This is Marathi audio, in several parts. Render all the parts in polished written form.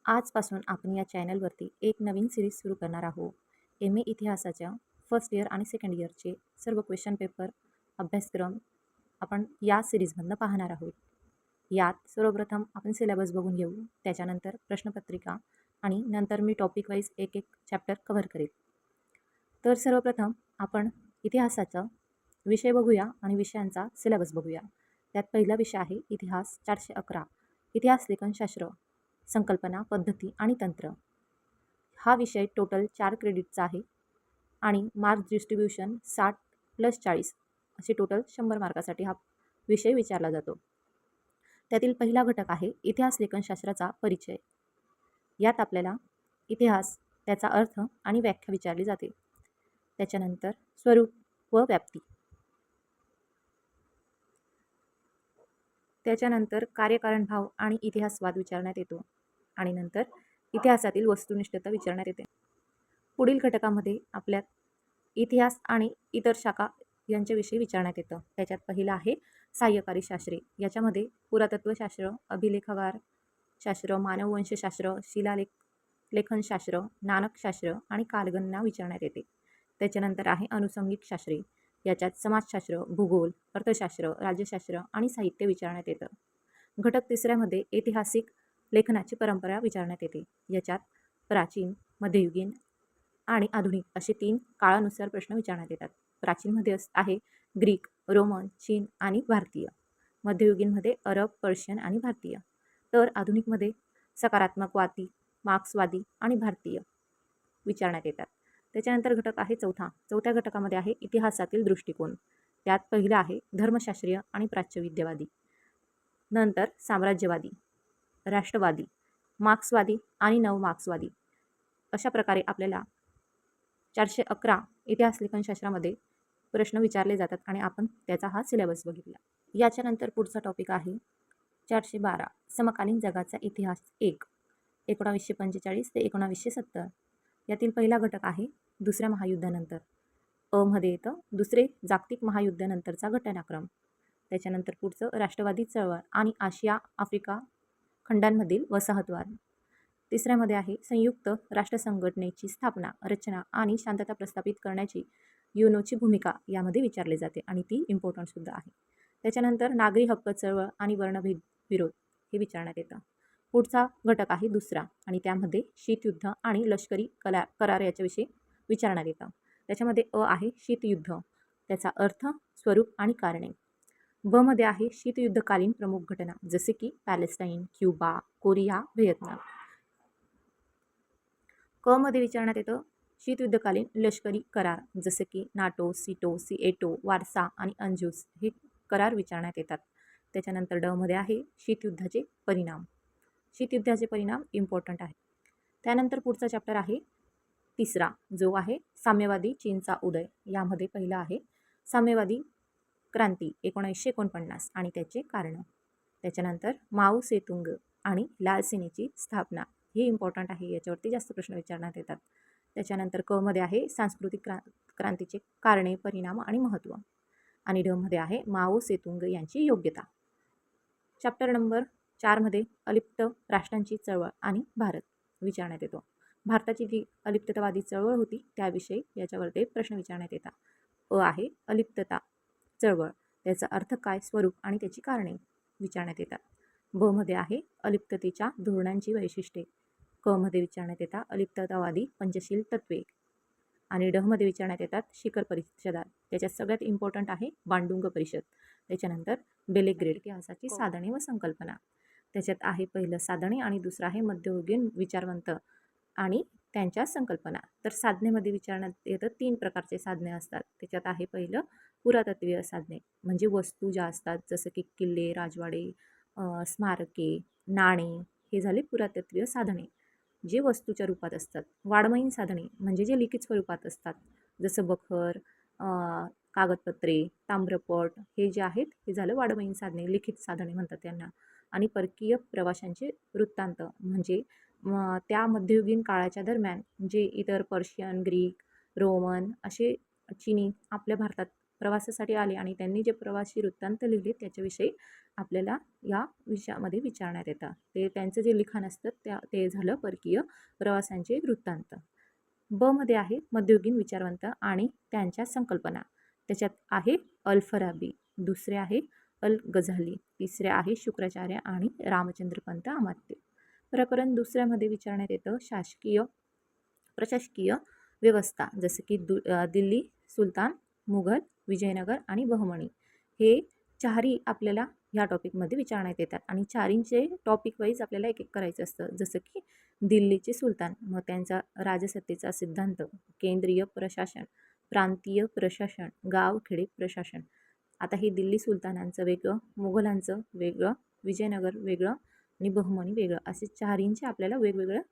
आजपासून आपण या चॅनलवरती एक नवीन सिरीज सुरू करणार आहोत. एम ए इतिहासाच्या फर्स्ट इयर आणि सेकंड इयरचे सर्व क्वेश्चन पेपर अभ्यासक्रम आपण या सिरीजमधनं पाहणार आहोत. यात सर्वप्रथम आपण सिलेबस बघून घेऊ, त्याच्यानंतर प्रश्नपत्रिका आणि नंतर मी टॉपिक वाईज एक एक चॅप्टर कव्हर करेल. तर सर्वप्रथम आपण इतिहासाचा विषय बघूया आणि विषयांचा सिलेबस बघूया. त्यात पहिला विषय आहे इतिहास 411, इतिहास लेखनशास्त्र, संकल्पना, पद्धती आणि तंत्र. हा विषय टोटल 4 क्रेडिटचा आहे आणि मार्क्स डिस्ट्रीब्युशन 60+40 असे टोटल 100 मार्कासाठी हा विषय विचारला जातो. त्यातील पहिला घटक आहे इतिहास लेखनशास्त्राचा परिचय. यात आपल्याला इतिहास, त्याचा अर्थ आणि व्याख्या विचारली जाते. त्याच्यानंतर स्वरूप व व्याप्ती, त्याच्यानंतर कार्यकारण भाव आणि इतिहासवाद विचारण्यात येतो आणि नंतर इतिहासातील वस्तुनिष्ठता विचारण्यात येते. पुढील घटकामध्ये आपल्यात इतिहास आणि इतर शाखा यांच्याविषयी विचारण्यात येतं. त्याच्यात पहिलं आहे सहाय्यकारी शास्त्रे. याच्यामध्ये पुरातत्वशास्त्र, अभिलेखागार शास्त्र, मानववंशशास्त्र, शिलालेख लेखनशास्त्र, नाणकशास्त्र आणि कालगणना विचारण्यात येते. त्याच्यानंतर आहे अनुषंगिक शास्त्रे. याच्यात समाजशास्त्र, भूगोल, अर्थशास्त्र, राज्यशास्त्र आणि साहित्य विचारण्यात येतं. घटक तिसऱ्यामध्ये ऐतिहासिक लेखनाची परंपरा विचारण्यात येते. याच्यात प्राचीन, मध्ययुगीन आणि आधुनिक असे 3 काळानुसार प्रश्न विचारण्यात येतात. प्राचीनमध्ये आहे ग्रीक, रोमन, चीन आणि भारतीय. मध्ययुगीनमध्ये अरब, पर्शियन आणि भारतीय. तर आधुनिकमध्ये सकारात्मकवादी, मार्क्सवादी आणि भारतीय विचारण्यात येतात. त्याच्यानंतर घटक आहे चौथ्या घटकामध्ये आहे इतिहासातील दृष्टिकोन. त्यात पहिला आहे धर्मशास्त्रीय आणि प्राच्यविद्यावादी, नंतर साम्राज्यवादी, राष्ट्रवादी, मार्क्सवादी आणि नवमार्क्सवादी. अशा प्रकारे आपल्याला 411 इतिहास लेखनशास्त्रामध्ये प्रश्न विचारले जातात आणि आपण त्याचा हा सिलेबस बघितला. याच्यानंतर पुढचा टॉपिक आहे 412 समकालीन जगाचा इतिहास 1, 1945 ते 1970. यातील पहिला घटक आहे दुसऱ्या महायुद्धानंतर. मध्ये येतं दुसरे जागतिक महायुद्धानंतरचा घटनाक्रम. त्याच्यानंतर पुढचं राष्ट्रवादी चळवळ आणि आशिया आफ्रिका खंडांमधील वसाहतवाद. तिसऱ्यामध्ये आहे संयुक्त राष्ट्र संघटनेची स्थापना, रचना आणि शांतता प्रस्थापित करण्याची युनोची भूमिका यामध्ये विचारले जाते आणि ती इम्पॉर्टंटसुद्धा आहे. त्याच्यानंतर नागरी हक्क चळवळ आणि वर्णभेद विरोध हे विचारण्यात येतं. पुढचा घटक आहे दुसरा आणि त्यामध्ये शीतयुद्ध आणि लष्करी करार याच्याविषयी विचारण्यात येतं. त्याच्यामध्ये आहे शीतयुद्ध, त्याचा अर्थ, स्वरूप आणि कारणे. मध्ये आहे शीतयुद्धकालीन प्रमुख घटना जसे की पॅलेस्टाईन, क्युबा, कोरिया, व्हिएतनाम. मध्ये विचारण्यात येतं शीतयुद्धकालीन लष्करी करार जसे की नाटो, सिटो, सिएटो, वारसा आणि अंजुस हे करार विचारण्यात येतात. त्याच्यानंतर मध्ये आहे शीतयुद्धाचे परिणाम. शीतयुद्धाचे परिणाम इम्पॉर्टंट आहे. त्यानंतर पुढचा चॅप्टर आहे तिसरा, जो आहे साम्यवादी चीनचा उदय. यामध्ये पहिला आहे साम्यवादी क्रांती 1949 आणि त्याचे कारण. त्याच्यानंतर माओ सेतुंग आणि लाल सेनेची स्थापना हे इम्पॉर्टंट आहे, याच्यावरती जास्त प्रश्न विचारण्यात येतात. त्याच्यानंतर मध्ये आहे सांस्कृतिक क्रांतीचे कारणे, परिणाम आणि महत्त्व. आणि मध्ये आहे माओ सेतुंग यांची योग्यता. चॅप्टर नंबर 4मध्ये अलिप्त राष्ट्रांची चळवळ आणि भारत विचारण्यात येतो. भारताची जी अलिप्ततावादी चळवळ होती त्याविषयी याच्यावरती प्रश्न विचारण्यात येतात. आहे अलिप्तता चळवळ, त्याचा अर्थ काय, स्वरूप आणि त्याची कारणे विचारण्यात येतात. मध्ये आहे अलिप्ततेच्या धोरणांची वैशिष्ट्ये. मध्ये विचारण्यात येतात अलिप्ततावादी पंचशील तत्वे. आणि मध्ये विचारण्यात येतात शिखर परिषदा. त्याच्यात सगळ्यात इम्पॉर्टंट आहे बांडुंग परिषद. त्याच्यानंतर बेलेग्रेड इतिहासाची साधने व संकल्पना. त्याच्यात आहे पहिलं साधने आणि दुसरं आहे मध्ययुगीन विचारवंत आणि त्यांच्या संकल्पना. तर साधनेमध्ये विचारण्यात येतं 3 प्रकारचे साधने असतात. त्याच्यात आहे पहिलं पुरातत्वीय साधने, म्हणजे वस्तू ज्या असतात जसं की किल्ले, राजवाडे, स्मारके, नाणे हे झाले पुरातत्वीय साधने जे वस्तूच्या रूपात असतात. वाङ्मयीन साधने म्हणजे जे लिखित स्वरूपात असतात जसं बखर, कागदपत्रे, ताम्रपट हे जे आहेत हे झालं वाङ्मयीन साधने, लिखित साधने म्हणतात त्यांना. आणि परकीय प्रवाशांचे वृत्तांत म्हणजे त्या मध्ययुगीन काळाच्या दरम्यान जे इतर पर्शियन, ग्रीक, रोमन असे चीनी आपल्या भारतात प्रवासासाठी आले आणि त्यांनी जे प्रवासी वृत्तांत लिहिले त्याच्याविषयी आपल्याला या विषयामध्ये विचारण्यात येतं. ते त्यांचं जे लिखाण असतं ते झालं परकीय प्रवासांचे वृत्तांत. ब मध्ये आहे मध्ययुगीन विचारवंत आणि त्यांच्या संकल्पना. त्याच्यात आहे अल फराबी, दुसरे आहे अल गझाली, तिसरे आहे शुक्राचार्य आणि रामचंद्र पंत अमात्य. प्रकरण दुसऱ्यामध्ये विचारण्यात येतं प्रशासकीय व्यवस्था, जसं की दिल्ली सुलतान, मुघल, विजयनगर आणि बहमणी. हे चारही आपल्याला ह्या टॉपिकमध्ये विचारण्यात येतात आणि चारींचे टॉपिक वाईज आपल्याला एक एक करायचं असतं. जसं की दिल्लीचे सुलतान, मग त्यांचा राजसत्तेचा सिद्धांत, केंद्रीय प्रशासन, प्रांतीय प्रशासन, गावखेडे प्रशासन. आता हे दिल्ली सुलतानांचं वेगळं, मुघलांचं वेगळं, विजयनगर वेगळं आणि बहमनी वेगळं, असे चारींचे आपल्याला वेगवेगळं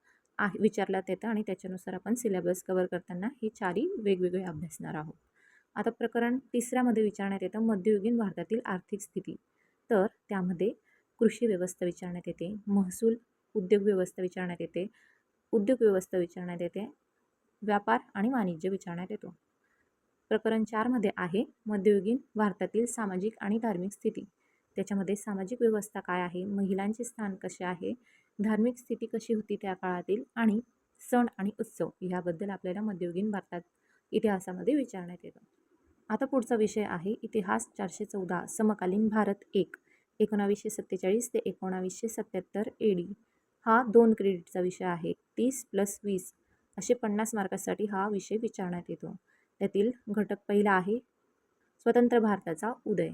विचारण्यात येतं आणि त्याच्यानुसार आपण सिलेबस कवर करताना हे चारही वेगवेगळे अभ्यासणार आहोत. आता प्रकरण तिसऱ्यामध्ये विचारण्यात येतं मध्ययुगीन भारतातील आर्थिक स्थिती. तर त्यामध्ये कृषी व्यवस्था विचारण्यात येते, महसूल उद्योग व्यवस्था विचारण्यात येते, उद्योग व्यवस्था विचारण्यात येते, व्यापार आणि वाणिज्य विचारण्यात येतो. प्रकरण 4मध्ये आहे मध्ययुगीन भारतातील सामाजिक आणि धार्मिक स्थिती. त्याच्यामध्ये सामाजिक व्यवस्था काय आहे, महिलांचे स्थान कसे आहे, धार्मिक स्थिती कशी होती त्या काळातील आणि सण आणि उत्सव याबद्दल आपल्याला मध्ययुगीन भारतात इतिहासामध्ये विचारण्यात येतं. आता पुढचा विषय आहे इतिहास 414 समकालीन भारत 1 1947 ते 1977 AD. हा 2 क्रेडिटचा विषय आहे. 30 + 20 असे 50 मार्कासाठी हा विषय विचारण्यात येतो. त्यातील घटक पहिला आहे स्वतंत्र भारताचा उदय.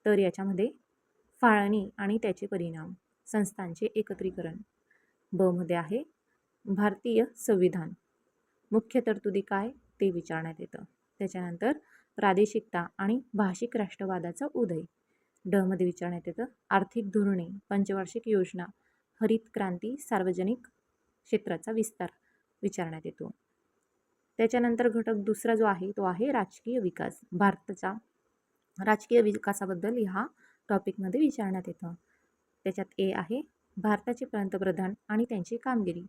तर याच्यामध्ये फाळणी आणि त्याचे परिणाम, संस्थांचे एकत्रीकरण. ब मध्ये आहे भारतीय संविधान, मुख्य तरतुदी काय ते विचारण्यात येतं. त्याच्यानंतर प्रादेशिकता आणि भाषिक राष्ट्रवादाचा उदय. ड मध्ये विचारण्यात येतं आर्थिक धोरणे, पंचवार्षिक योजना, हरित क्रांती, सार्वजनिक क्षेत्राचा विस्तार विचारण्यात येतो. त्याच्यानंतर घटक दुसरा जो आहे तो आहे राजकीय विकास. भारताचा राजकीय विकासाबद्दल ह्या टॉपिकमध्ये विचारण्यात येतं. त्याच्यात ए आहे भारताचे पंतप्रधान आणि त्यांची कामगिरी.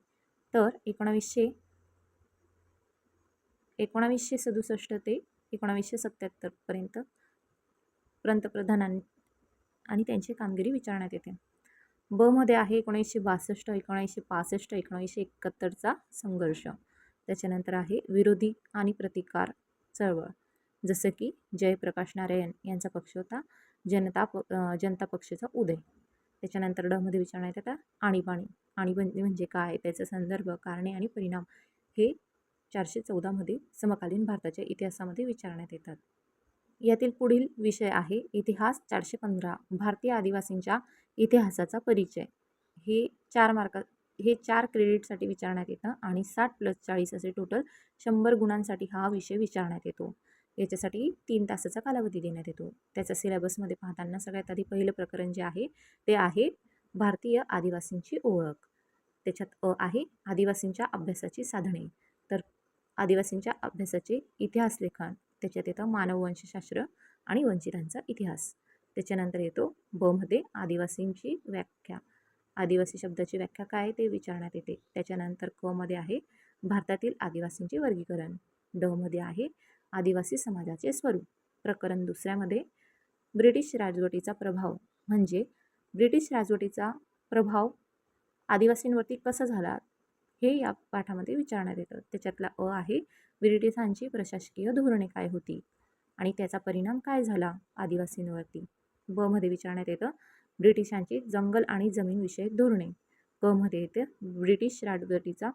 तर 1967 ते 1977 पर्यंत पंतप्रधान आणि त्यांची कामगिरी विचारण्यात येते. ब मध्ये आहे 1962, 1965, 1971चा संघर्ष. त्याच्यानंतर आहे विरोधी आणि प्रतिकार चळवळ, जसं की जयप्रकाश नारायण यांचा पक्ष होता जनता पक्षाचा उदय. त्याच्यानंतर ड मध्ये विचारण्यात येतात आणीबाणी. आणीबाणी म्हणजे काय, त्याचा संदर्भ, कारणे आणि परिणाम हे 414मध्ये समकालीन भारताच्या इतिहासामध्ये विचारण्यात येतात. यातील पुढील विषय आहे इतिहास 415 भारतीय आदिवासींच्या इतिहासाचा परिचय. हे 4 क्रेडिटसाठी विचारण्यात येतं आणि 60 + 40 असे टोटल 100 गुणांसाठी हा विषय विचारण्यात येतो. याच्यासाठी 3 तासाचा कालावधी देण्यात येतो. त्याचा सिलेबसमध्ये पाहताना सगळ्यात आधी पहिलं प्रकरण जे आहे ते आहे भारतीय आदिवासींची ओळख. त्याच्यात अ आहे आदिवासींच्या अभ्यासाची साधने. तर आदिवासींच्या अभ्यासाचे इतिहास लेखन. त्याच्यात येतं मानववंशशास्त्र आणि वंचितांचा इतिहास. त्याच्यानंतर येतो ब मध्ये आदिवासींची व्याख्या. आदिवासी शब्दाची व्याख्या काय ते विचारण्यात येते. त्याच्यानंतर क मध्ये आहे भारतातील आदिवासींचे वर्गीकरण. ड मध्ये आहे आदिवासी समाजाचे स्वरूप. प्रकरण दुसऱ्यामध्ये ब्रिटिश राजवटीचा प्रभाव म्हणजे ब्रिटिश राजवटीचा प्रभाव आदिवासींवरती कसा झाला हे या पाठामध्ये विचारण्यात येतं. त्याच्यातला अ आहे ब्रिटिशांची प्रशासकीय धोरणे काय होती आणि त्याचा परिणाम काय झाला आदिवासींवरती. ब मध्ये विचारण्यात येतं ब्रिटिशांची जंगल आणि जमीनविषयक धोरणे. क मध्ये येतं ब्रिटिश राजवटीचा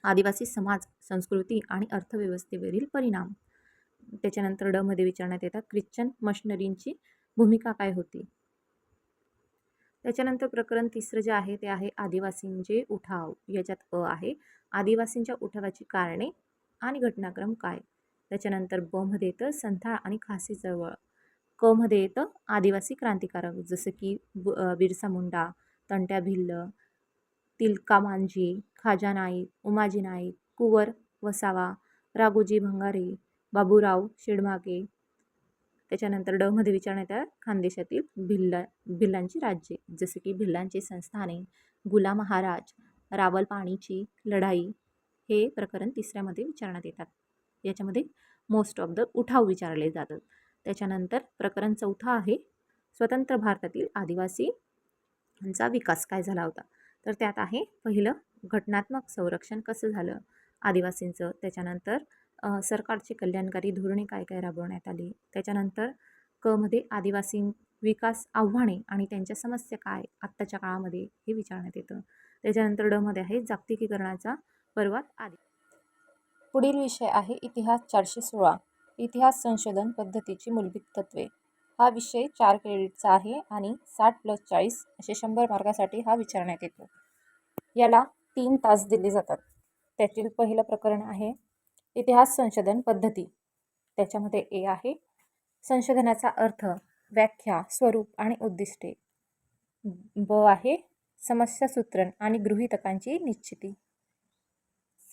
आदिवासी समाज, संस्कृती आणि अर्थव्यवस्थेवरील परिणाम. त्याच्यानंतर ड मध्ये विचारण्यात येतात ख्रिश्चन मिशनरींची भूमिका काय होती. त्याच्यानंतर प्रकरण तिसरं जे आहे ते आहे आदिवासींचे उठाव. याच्यात अ आहे आदिवासींच्या उठावाची कारणे आणि घटनाक्रम काय. त्याच्यानंतर ब मध्ये येतं संथाळ आणि खासी चळवळ. क मध्ये येतं आदिवासी क्रांतिकारक जसं की बिरसा मुंडा, तंट्या भिल्ल, तिलका मांझी, खाजा नाईक, उमाजी नाईक, कुंवर वसावा, राघोजी भंगारे, बाबूराव शेडमाके. त्याच्यानंतर ड मध्ये विचारण्यात येतात खानदेशातील भिल्लांची राज्ये जसे की भिल्लांची संस्थाने, गुलाम महाराज, रावल पाणीची लढाई हे प्रकरण तिसऱ्यामध्ये विचारण्यात येतात. याच्यामध्ये मोस्ट ऑफ द उठाव विचारले जातात. त्याच्यानंतर प्रकरण 4 आहे स्वतंत्र भारतातील आदिवासींचा विकास काय झाला होता. तर त्यात आहे पहिलं घटनात्मक संरक्षण कसं झालं आदिवासींचं. त्याच्यानंतर सरकारची कल्याणकारी धोरणे काय काय राबवण्यात आली. त्याच्यानंतर क मध्ये आदिवासी विकास आव्हाने आणि त्यांच्या समस्या काय आत्ताच्या काळामध्ये हे विचारण्यात येतं. त्याच्यानंतर ड मध्ये आहे जागतिकीकरणाचा पर्वात आधी. पुढील विषय आहे इतिहास 416 इतिहास संशोधन पद्धतीची मूलभूत तत्वे. हा विषय 4 क्रेडिटचा आहे आणि 60+40 असे 100 मार्कासाठी हा विचारण्यात येतो. याला 3 तास दिले जातात. त्यातील पहिलं प्रकरण आहे इतिहास संशोधन पद्धती. त्याच्यामध्ये ए आहे संशोधनाचा अर्थ, व्याख्या, स्वरूप आणि उद्दिष्टे. ब आहे समस्या सूत्रण आणि गृहीतकांची निश्चिती.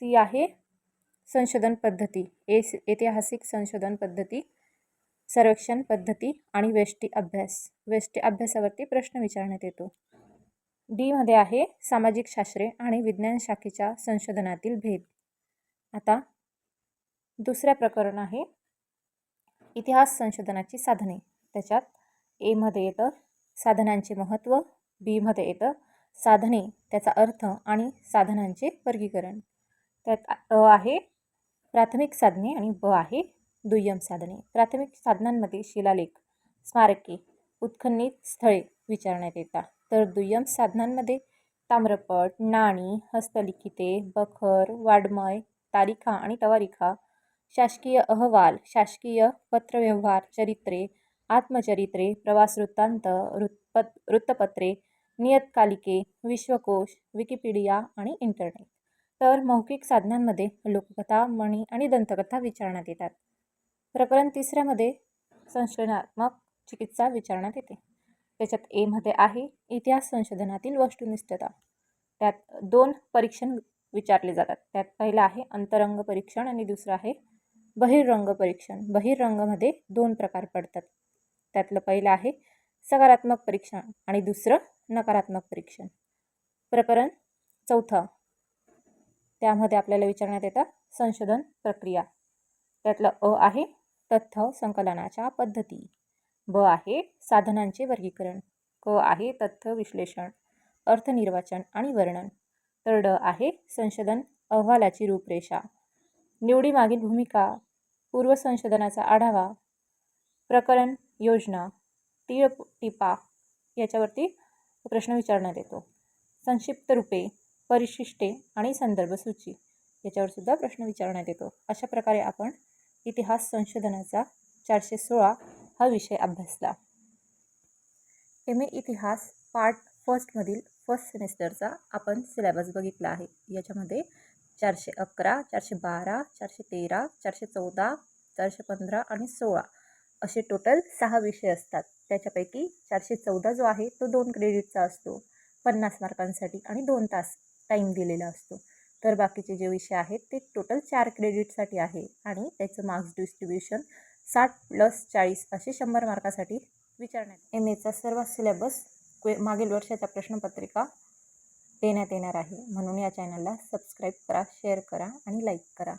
सी आहे संशोधन पद्धती, ऐतिहासिक संशोधन पद्धती, सर्वेक्षण पद्धती आणि व्यष्टी अभ्यास. व्यष्टी अभ्यासावरती प्रश्न विचारण्यात येतो. डी मध्ये आहे सामाजिक शास्त्रे आणि विज्ञान शाखेच्या संशोधनातील भेद. आता दुसऱ्या प्रकरण आहे इतिहास संशोधनाची साधने. त्याच्यात ए मध्ये येतं साधनांचे महत्त्व, बी मध्ये येतं साधने, त्याचा अर्थ आणि साधनांचे वर्गीकरण. त्यात अ आहे प्राथमिक साधने आणि ब आहे दुय्यम साधने. प्राथमिक साधनांमध्ये शिलालेख, स्मारके, उत्खननित स्थळे विचारण्यात येतात. तर दुय्यम साधनांमध्ये ताम्रपट, नाणी, हस्तलिखिते, बखर, वाङ्मय, तारिखा आणि तवारिखा, शासकीय अहवाल, शासकीय पत्रव्यवहार, चरित्रे, आत्मचरित्रे, प्रवास वृत्तांत, वृत्तपत्रे, नियतकालिके, विश्वकोश, विकिपीडिया आणि इंटरनेट. तर मौखिक साधनांमध्ये लोककथा, म्हणी आणि दंतकथा विचारण्यात येतात. प्रकरण 3मध्ये संशोधनात्मक चिकित्सा विचारण्यात येते. त्याच्यात ए मध्ये आहे इतिहास संशोधनातील वस्तुनिष्ठता. त्यात 2 परीक्षण विचारले जातात. त्यात पहिलं आहे अंतरंग परीक्षण आणि दुसरं आहे बहिरंग परीक्षण. बहिरंगमध्ये 2 प्रकार पडतात. त्यातलं पहिलं आहे सकारात्मक परीक्षण आणि दुसरं नकारात्मक परीक्षण. प्रकरण 4 त्यामध्ये आपल्याला विचारण्यात येतं संशोधन प्रक्रिया. त्यातलं अ आहे तथ्य संकलनाच्या पद्धती, ब आहे साधनांचे वर्गीकरण, क आहे तथ्य विश्लेषण, अर्थनिर्वाचन आणि वर्णन. तर ड आहे संशोधन अहवालाची रूपरेषा, निवडीमागील भूमिका, पूर्वसंशोधनाचा आढावा, प्रकरण योजना, टिपा याच्यावरती प्रश्न विचारण्यात येतो. संक्षिप्त रूपे, परिशिष्टे आणि संदर्भ सूची याच्यावर सुद्धा प्रश्न विचारण्यात येतो. अशा प्रकारे आपण इतिहास संशोधनाचा 416 हा विषय अभ्यासला. एम ए इतिहास पार्ट फर्स्टमधील फर्स्ट सेमेस्टरचा आपण सिलेबस बघितला आहे. याच्यामध्ये 411, 412, 413, 414, 415 आणि 16 असे टोटल 6 विषय असतात. त्याच्यापैकी 414 जो आहे तो 2 क्रेडिटचा असतो 50 मार्कांसाठी आणि 2 तास टाईम दिलेला असतो. तर बाकीचे जे विषय आहेत ते टोटल 4 क्रेडिटसाठी आहे आणि त्याचं मार्क्स डिस्ट्रीब्युशन 60+40 असे 100 मार्कासाठी विचारण्यात. एम एचा सर्व सिलेबस मागील वर्षाच्या प्रश्नपत्रिका देण्यात येणार आहे. म्हणून या चॅनलला सबस्क्राईब करा, शेअर करा आणि लाईक करा.